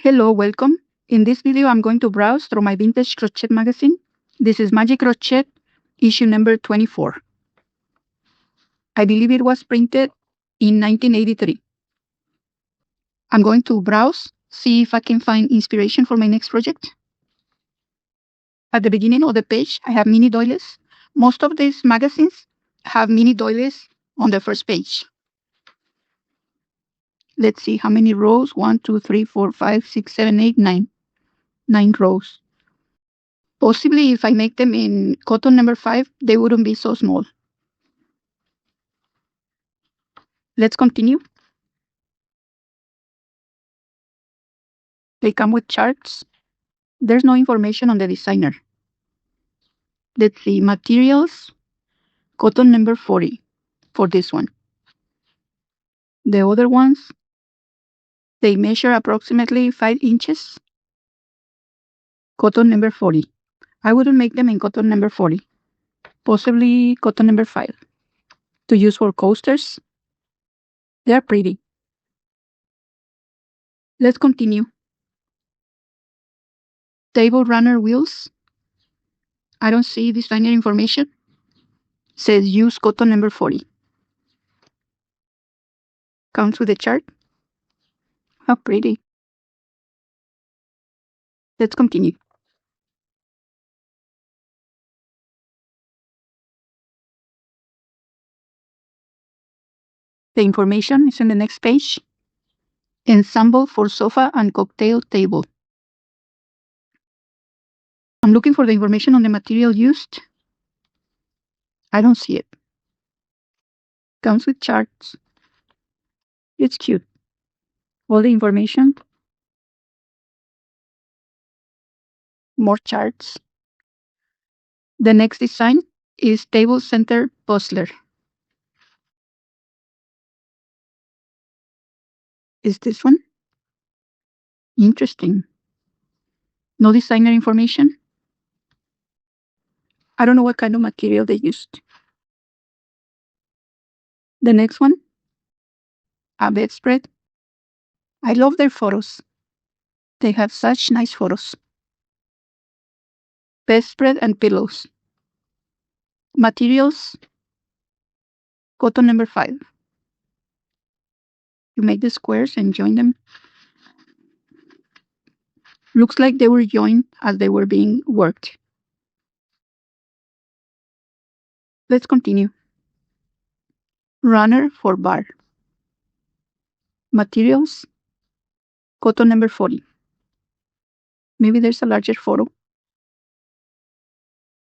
Hello, welcome. In this video, I'm going to browse through my vintage crochet magazine. This is Magic Crochet, issue number 24. I believe it was printed in 1983. I'm going to browse, see if I can find inspiration for my next project. At the beginning of the page, I have mini doilies. Most of these magazines have mini doilies on the first page. Let's see how many rows. 1, 2, 3, 4, 5, 6, 7, 8, 9. 9 rows. Possibly if I make them in cotton number 5, they wouldn't be so small. Let's continue. They come with charts. There's no information on the designer. Let's see, materials, cotton number 40 for this one. The other ones, they measure approximately 5 inches. Cotton number 40. I wouldn't make them in cotton number 40. Possibly cotton number 5. To use for coasters. They are pretty. Let's continue. Table runner wheels. I don't see designer information. Says use cotton number 40. Comes with a chart. How pretty. Let's continue. The information is in the next page. Ensemble for sofa and cocktail table. I'm looking for the information on the material used. I don't see it. Comes with charts. It's cute. All the information. More charts. The next design is table center puzzler. Is this one? Interesting. No designer information. I don't know what kind of material they used. The next one, a bedspread. I love their photos. They have such nice photos. Bedspread and pillows. Materials, cotton number 5. You make the squares and join them. Looks like they were joined as they were being worked. Let's continue. Runner for bar. Materials, cotton number 40. Maybe there's a larger photo.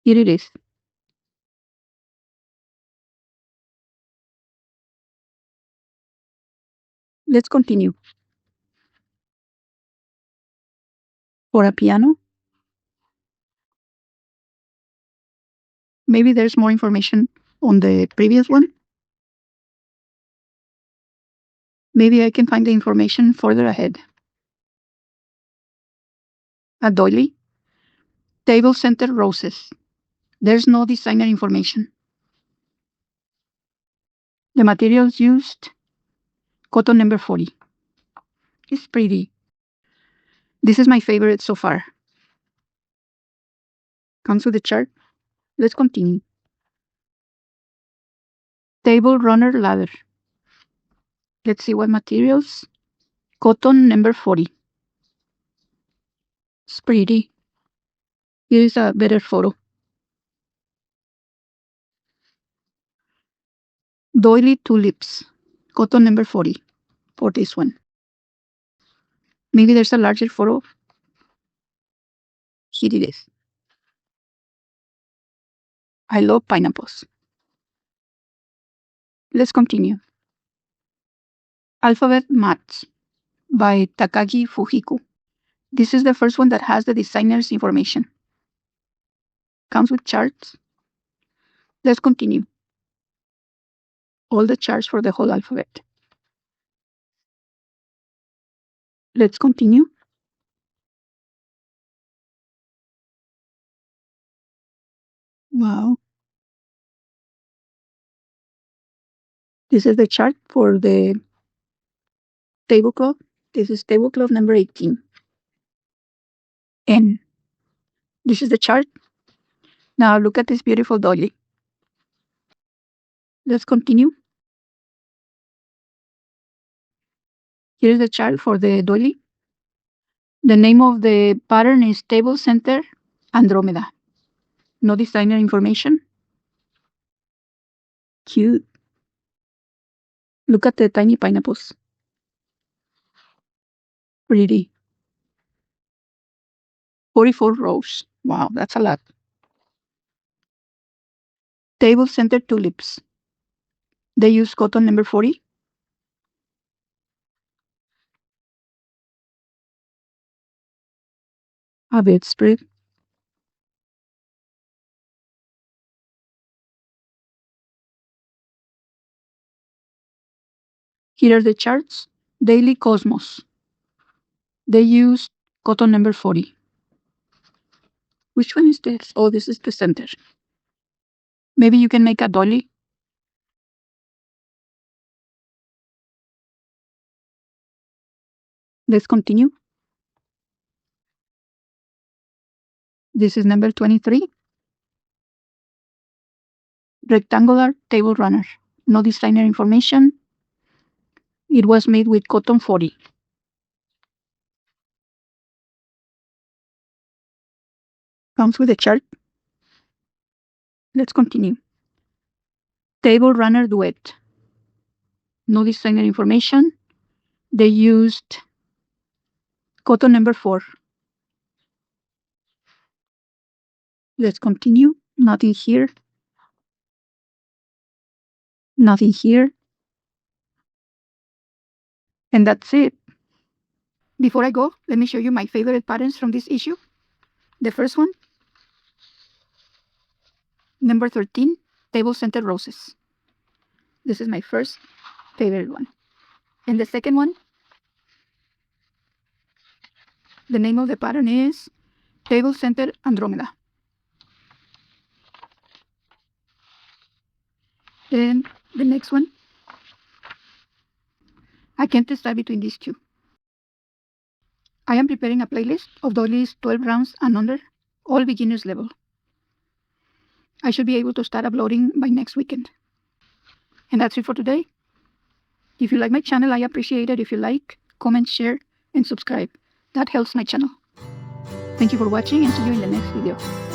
Here it is. Let's continue. For a piano. Maybe there's more information on the previous one. Maybe I can find the information further ahead. A doily. Table center roses. There's no designer information. The materials used, cotton number 40. It's pretty. This is my favorite so far. Comes with the chart. Let's continue. Table runner ladder. Let's see what materials. Cotton number 40. It's pretty. Here is a better photo. Doily tulips. Cotton number 40 for this one. Maybe there's a larger photo. Here it is. I love pineapples. Let's continue. Alphabet Mats by Takagi Fujiko. This is the first one that has the designer's information. Comes with charts. Let's continue. All the charts for the whole alphabet. Let's continue. Wow. This is the chart for the tablecloth. This is tablecloth number 18. N. This is the chart. Now look at this beautiful dolly. Let's continue. Here's the chart for the dolly. The name of the pattern is Table Center Andromeda. No designer information. Cute. Look at the tiny pineapples. Pretty. 44 rows. Wow, that's a lot. Table Center tulips. They use cotton number 40. A bedspread. Here are the charts. Daily Cosmos. They use cotton number 40. Which one is this? Oh, this is the center. Maybe you can make a dolly. Let's continue. This is number 23. Rectangular table runner. No designer information. It was made with cotton 40. Comes with a chart. Let's continue. Table runner duet. No designer information. They used cotton number 4. Let's continue. Nothing here. Nothing here. And that's it. Before I go, let me show you my favorite patterns from this issue. The first one, number 13, Table Center Roses. This is my first favorite one. And the second one, the name of the pattern is Table Center Andromeda. And the next one, I can't decide between these two. I am preparing a playlist of dollies 12 rounds and under, all beginners level. I should be able to start uploading by next weekend. And that's it for today. If you like my channel, I appreciate it if you like, comment, share, and subscribe. That helps my channel. Thank you for watching and see you in the next video.